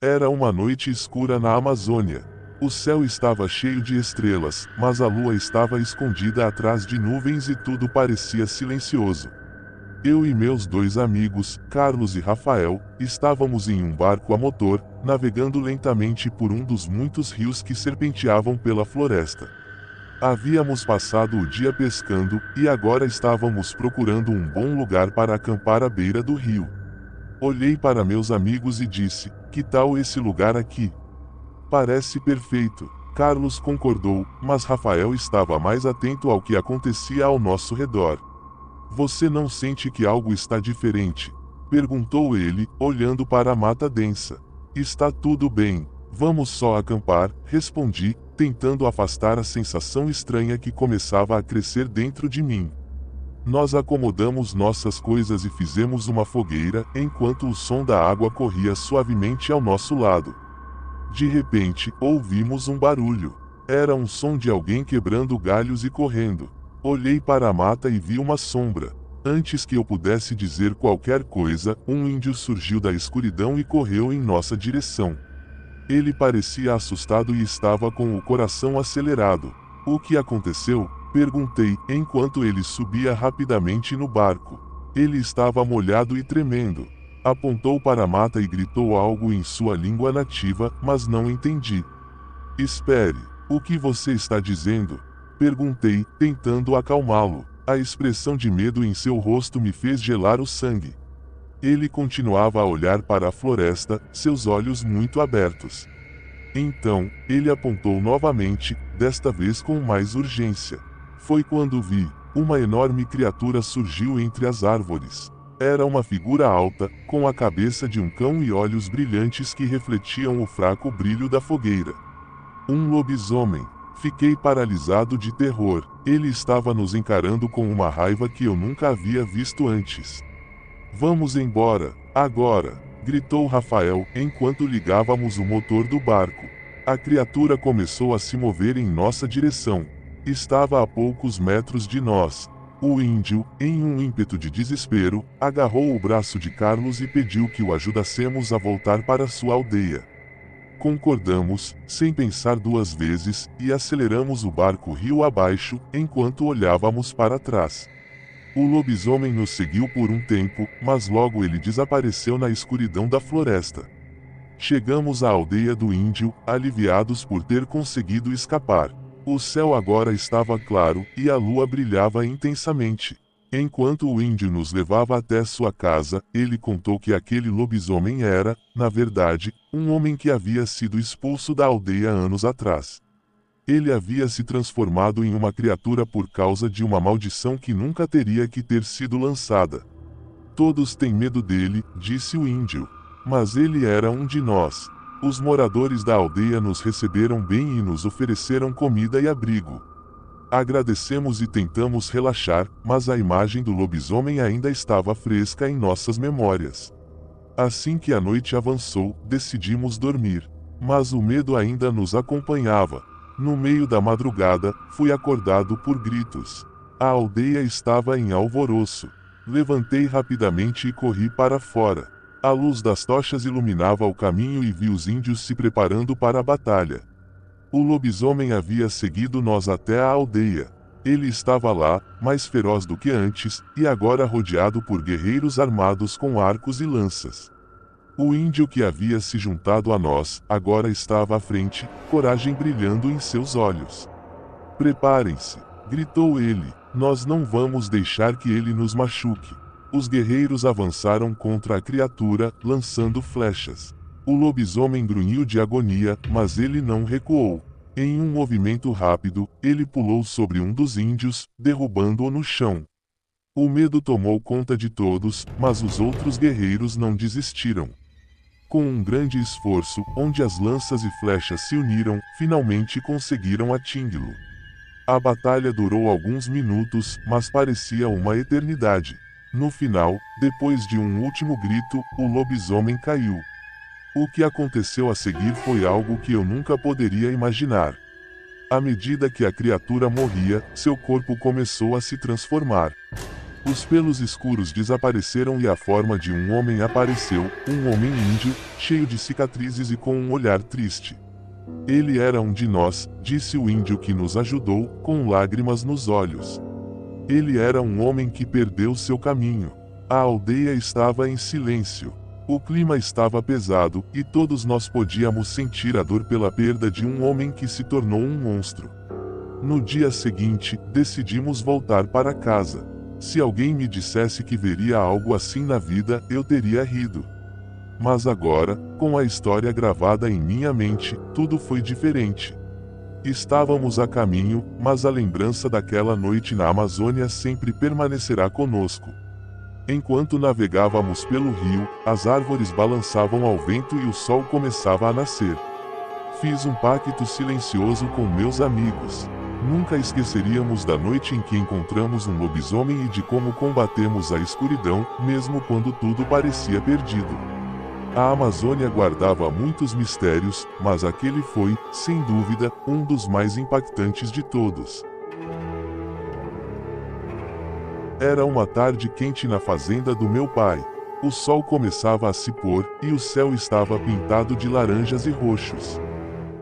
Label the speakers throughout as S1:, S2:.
S1: Era uma noite escura na Amazônia. O céu estava cheio de estrelas, mas a lua estava escondida atrás de nuvens e tudo parecia silencioso. Eu e meus dois amigos, Carlos e Rafael, estávamos em um barco a motor, navegando lentamente por um dos muitos rios que serpenteavam pela floresta. Havíamos passado o dia pescando, e agora estávamos procurando um bom lugar para acampar à beira do rio. Olhei para meus amigos e disse: "Que tal esse lugar aqui? Parece perfeito." Carlos concordou, mas Rafael estava mais atento ao que acontecia ao nosso redor. "Você não sente que algo está diferente?" perguntou ele, olhando para a mata densa. "Está tudo bem. Vamos só acampar", respondi, tentando afastar a sensação estranha que começava a crescer dentro de mim. Nós acomodamos nossas coisas e fizemos uma fogueira, enquanto o som da água corria suavemente ao nosso lado. De repente, ouvimos um barulho. Era um som de alguém quebrando galhos e correndo. Olhei para a mata e vi uma sombra. Antes que eu pudesse dizer qualquer coisa, um índio surgiu da escuridão e correu em nossa direção. Ele parecia assustado e estava com o coração acelerado. "O que aconteceu?" perguntei, enquanto ele subia rapidamente no barco. Ele estava molhado e tremendo. Apontou para a mata e gritou algo em sua língua nativa, mas não entendi. "Espere, o que você está dizendo?" perguntei, tentando acalmá-lo. A expressão de medo em seu rosto me fez gelar o sangue. Ele continuava a olhar para a floresta, seus olhos muito abertos. Então, ele apontou novamente, desta vez com mais urgência. Foi quando vi. Uma enorme criatura surgiu entre as árvores. Era uma figura alta, com a cabeça de um cão e olhos brilhantes que refletiam o fraco brilho da fogueira. Um lobisomem. Fiquei paralisado de terror. Ele estava nos encarando com uma raiva que eu nunca havia visto antes. "Vamos embora, agora!" gritou Rafael, enquanto ligávamos o motor do barco. A criatura começou a se mover em nossa direção. Estava a poucos metros de nós. O índio, em um ímpeto de desespero, agarrou o braço de Carlos e pediu que o ajudássemos a voltar para sua aldeia. Concordamos, sem pensar duas vezes, e aceleramos o barco rio abaixo, enquanto olhávamos para trás. O lobisomem nos seguiu por um tempo, mas logo ele desapareceu na escuridão da floresta. Chegamos à aldeia do índio, aliviados por ter conseguido escapar. O céu agora estava claro, e a lua brilhava intensamente. Enquanto o índio nos levava até sua casa, ele contou que aquele lobisomem era, na verdade, um homem que havia sido expulso da aldeia anos atrás. Ele havia se transformado em uma criatura por causa de uma maldição que nunca teria que ter sido lançada. "Todos têm medo dele", disse o índio. "Mas ele era um de nós. Os moradores da aldeia nos receberam bem e nos ofereceram comida e abrigo. Agradecemos e tentamos relaxar, mas a imagem do lobisomem ainda estava fresca em nossas memórias. Assim que a noite avançou, decidimos dormir. Mas o medo ainda nos acompanhava. No meio da madrugada, fui acordado por gritos. A aldeia estava em alvoroço. Levantei rapidamente e corri para fora. A luz das tochas iluminava o caminho e vi os índios se preparando para a batalha. O lobisomem havia seguido nós até a aldeia. Ele estava lá, mais feroz do que antes, e agora rodeado por guerreiros armados com arcos e lanças. O índio que havia se juntado a nós, agora estava à frente, coragem brilhando em seus olhos. "Preparem-se!" gritou ele. "Nós não vamos deixar que ele nos machuque." Os guerreiros avançaram contra a criatura, lançando flechas. O lobisomem grunhiu de agonia, mas ele não recuou. Em um movimento rápido, ele pulou sobre um dos índios, derrubando-o no chão. O medo tomou conta de todos, mas os outros guerreiros não desistiram. Com um grande esforço, onde as lanças e flechas se uniram, finalmente conseguiram atingi-lo. A batalha durou alguns minutos, mas parecia uma eternidade. No final, depois de um último grito, o lobisomem caiu. O que aconteceu a seguir foi algo que eu nunca poderia imaginar. À medida que a criatura morria, seu corpo começou a se transformar. Os pelos escuros desapareceram e a forma de um homem apareceu, um homem índio, cheio de cicatrizes e com um olhar triste. Ele era um de nós, disse o índio que nos ajudou, com lágrimas nos olhos. Ele era um homem que perdeu seu caminho. A aldeia estava em silêncio. O clima estava pesado, e todos nós podíamos sentir a dor pela perda de um homem que se tornou um monstro. No dia seguinte, decidimos voltar para casa. Se alguém me dissesse que veria algo assim na vida, eu teria rido. Mas agora, com a história gravada em minha mente, tudo foi diferente. Estávamos a caminho, mas a lembrança daquela noite na Amazônia sempre permanecerá conosco. Enquanto navegávamos pelo rio, as árvores balançavam ao vento e o sol começava a nascer. Fiz um pacto silencioso com meus amigos. Nunca esqueceríamos da noite em que encontramos um lobisomem e de como combatemos a escuridão, mesmo quando tudo parecia perdido. A Amazônia guardava muitos mistérios, mas aquele foi, sem dúvida, um dos mais impactantes de todos. Era uma tarde quente na fazenda do meu pai. O sol começava a se pôr, e o céu estava pintado de laranjas e roxos.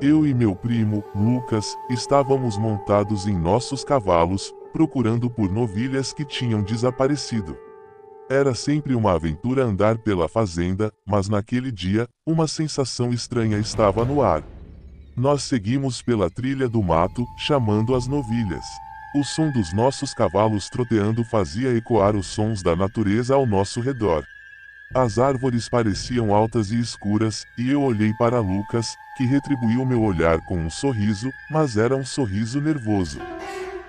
S1: Eu e meu primo, Lucas, estávamos montados em nossos cavalos, procurando por novilhas que tinham desaparecido. Era sempre uma aventura andar pela fazenda, mas naquele dia, uma sensação estranha estava no ar. Nós seguimos pela trilha do mato, chamando as novilhas. O som dos nossos cavalos troteando fazia ecoar os sons da natureza ao nosso redor. As árvores pareciam altas e escuras, e eu olhei para Lucas, que retribuiu meu olhar com um sorriso, mas era um sorriso nervoso.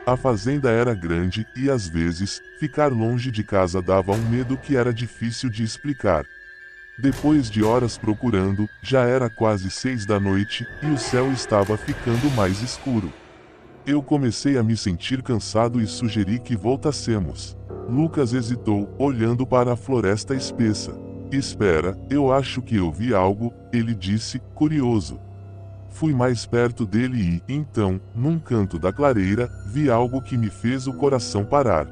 S1: A fazenda era grande, e às vezes, ficar longe de casa dava um medo que era difícil de explicar. Depois de horas procurando, já era quase 6 da noite, e o céu estava ficando mais escuro. Eu comecei a me sentir cansado e sugeri que voltássemos. Lucas hesitou, olhando para a floresta espessa. Espera, eu acho que eu vi algo, ele disse, curioso. Fui mais perto dele e, então, num canto da clareira, vi algo que me fez o coração parar.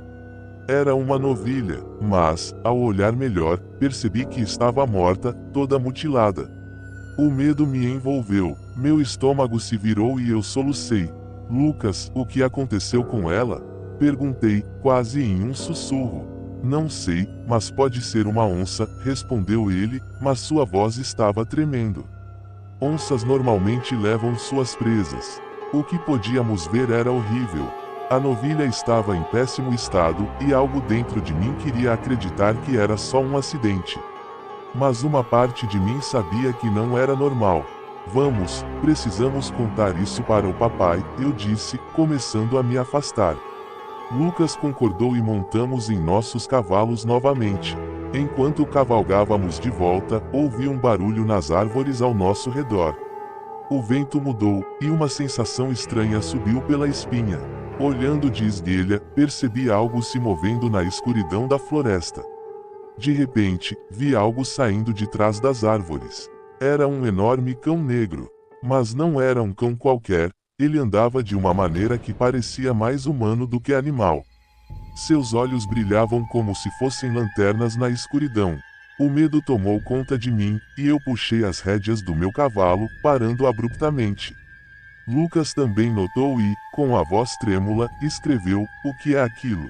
S1: Era uma novilha, mas, ao olhar melhor, percebi que estava morta, toda mutilada. O medo me envolveu, meu estômago se virou e eu solucei. Lucas, o que aconteceu com ela? Perguntei, quase em um sussurro. Não sei, mas pode ser uma onça, respondeu ele, mas sua voz estava tremendo. Onças normalmente levam suas presas. O que podíamos ver era horrível. A novilha estava em péssimo estado, e algo dentro de mim queria acreditar que era só um acidente. Mas uma parte de mim sabia que não era normal. Vamos, precisamos contar isso para o papai, eu disse, começando a me afastar. Lucas concordou e montamos em nossos cavalos novamente. Enquanto cavalgávamos de volta, ouvi um barulho nas árvores ao nosso redor. O vento mudou, e uma sensação estranha subiu pela espinha. Olhando de esguelha, percebi algo se movendo na escuridão da floresta. De repente, vi algo saindo de trás das árvores. Era um enorme cão negro. Mas não era um cão qualquer, ele andava de uma maneira que parecia mais humano do que animal. Seus olhos brilhavam como se fossem lanternas na escuridão. O medo tomou conta de mim, e eu puxei as rédeas do meu cavalo, parando abruptamente. Lucas também notou e, com a voz trêmula, escreveu, o que é aquilo?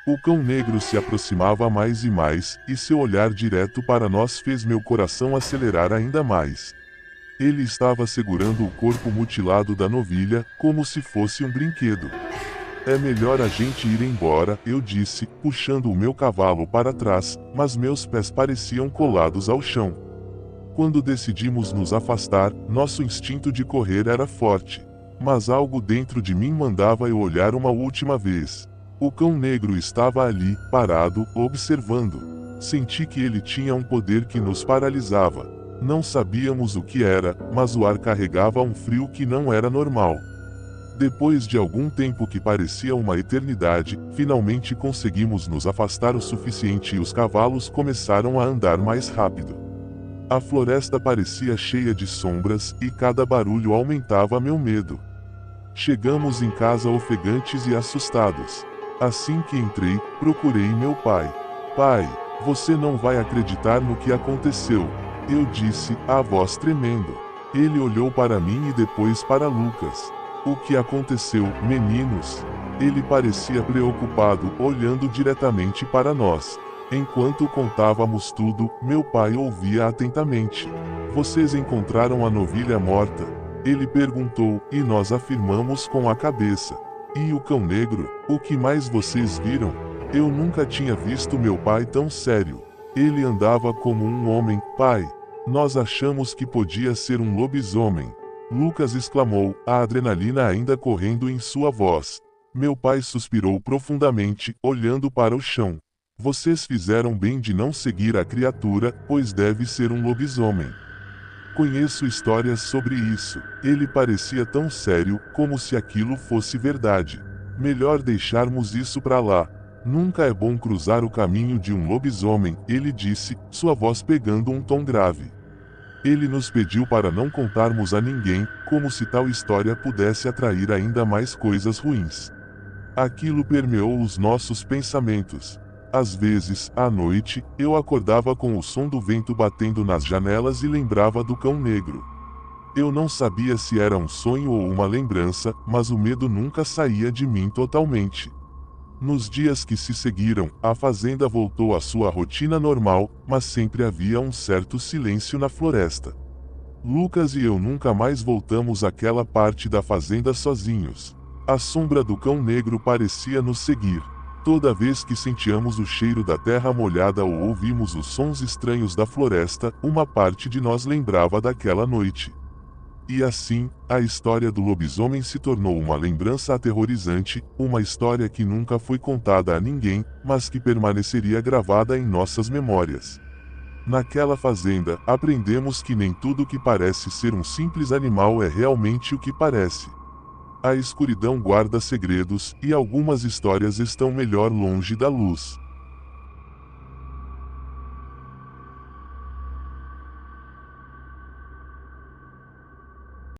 S1: O cão negro se aproximava mais e mais, e seu olhar direto para nós fez meu coração acelerar ainda mais. Ele estava segurando o corpo mutilado da novilha, como se fosse um brinquedo. É melhor a gente ir embora, eu disse, puxando o meu cavalo para trás, mas meus pés pareciam colados ao chão. Quando decidimos nos afastar, nosso instinto de correr era forte. Mas algo dentro de mim mandava eu olhar uma última vez. O cão negro estava ali, parado, observando. Senti que ele tinha um poder que nos paralisava. Não sabíamos o que era, mas o ar carregava um frio que não era normal. Depois de algum tempo que parecia uma eternidade, finalmente conseguimos nos afastar o suficiente e os cavalos começaram a andar mais rápido. A floresta parecia cheia de sombras, e cada barulho aumentava meu medo. Chegamos em casa ofegantes e assustados. Assim que entrei, procurei meu pai. Pai, você não vai acreditar no que aconteceu. Eu disse, a voz tremendo. Ele olhou para mim e depois para Lucas. O que aconteceu, meninos? Ele parecia preocupado, olhando diretamente para nós. Enquanto contávamos tudo, meu pai ouvia atentamente. Vocês encontraram a novilha morta? Ele perguntou, e nós afirmamos com a cabeça. E o cão negro, o que mais vocês viram? Eu nunca tinha visto meu pai tão sério. Ele andava como um homem, pai. Nós achamos que podia ser um lobisomem. Lucas exclamou, a adrenalina ainda correndo em sua voz. Meu pai suspirou profundamente, olhando para o chão. Vocês fizeram bem de não seguir a criatura, pois deve ser um lobisomem. Conheço histórias sobre isso. Ele parecia tão sério, como se aquilo fosse verdade. Melhor deixarmos isso pra lá. Nunca é bom cruzar o caminho de um lobisomem, ele disse, sua voz pegando um tom grave. Ele nos pediu para não contarmos a ninguém, como se tal história pudesse atrair ainda mais coisas ruins. Aquilo permeou os nossos pensamentos. Às vezes, à noite, eu acordava com o som do vento batendo nas janelas e lembrava do cão negro. Eu não sabia se era um sonho ou uma lembrança, mas o medo nunca saía de mim totalmente. Nos dias que se seguiram, a fazenda voltou à sua rotina normal, mas sempre havia um certo silêncio na floresta. Lucas e eu nunca mais voltamos àquela parte da fazenda sozinhos. A sombra do cão negro parecia nos seguir. Toda vez que sentíamos o cheiro da terra molhada ou ouvimos os sons estranhos da floresta, uma parte de nós lembrava daquela noite. E assim, a história do lobisomem se tornou uma lembrança aterrorizante, uma história que nunca foi contada a ninguém, mas que permaneceria gravada em nossas memórias. Naquela fazenda, aprendemos que nem tudo que parece ser um simples animal é realmente o que parece. A escuridão guarda segredos, e algumas histórias estão melhor longe da luz.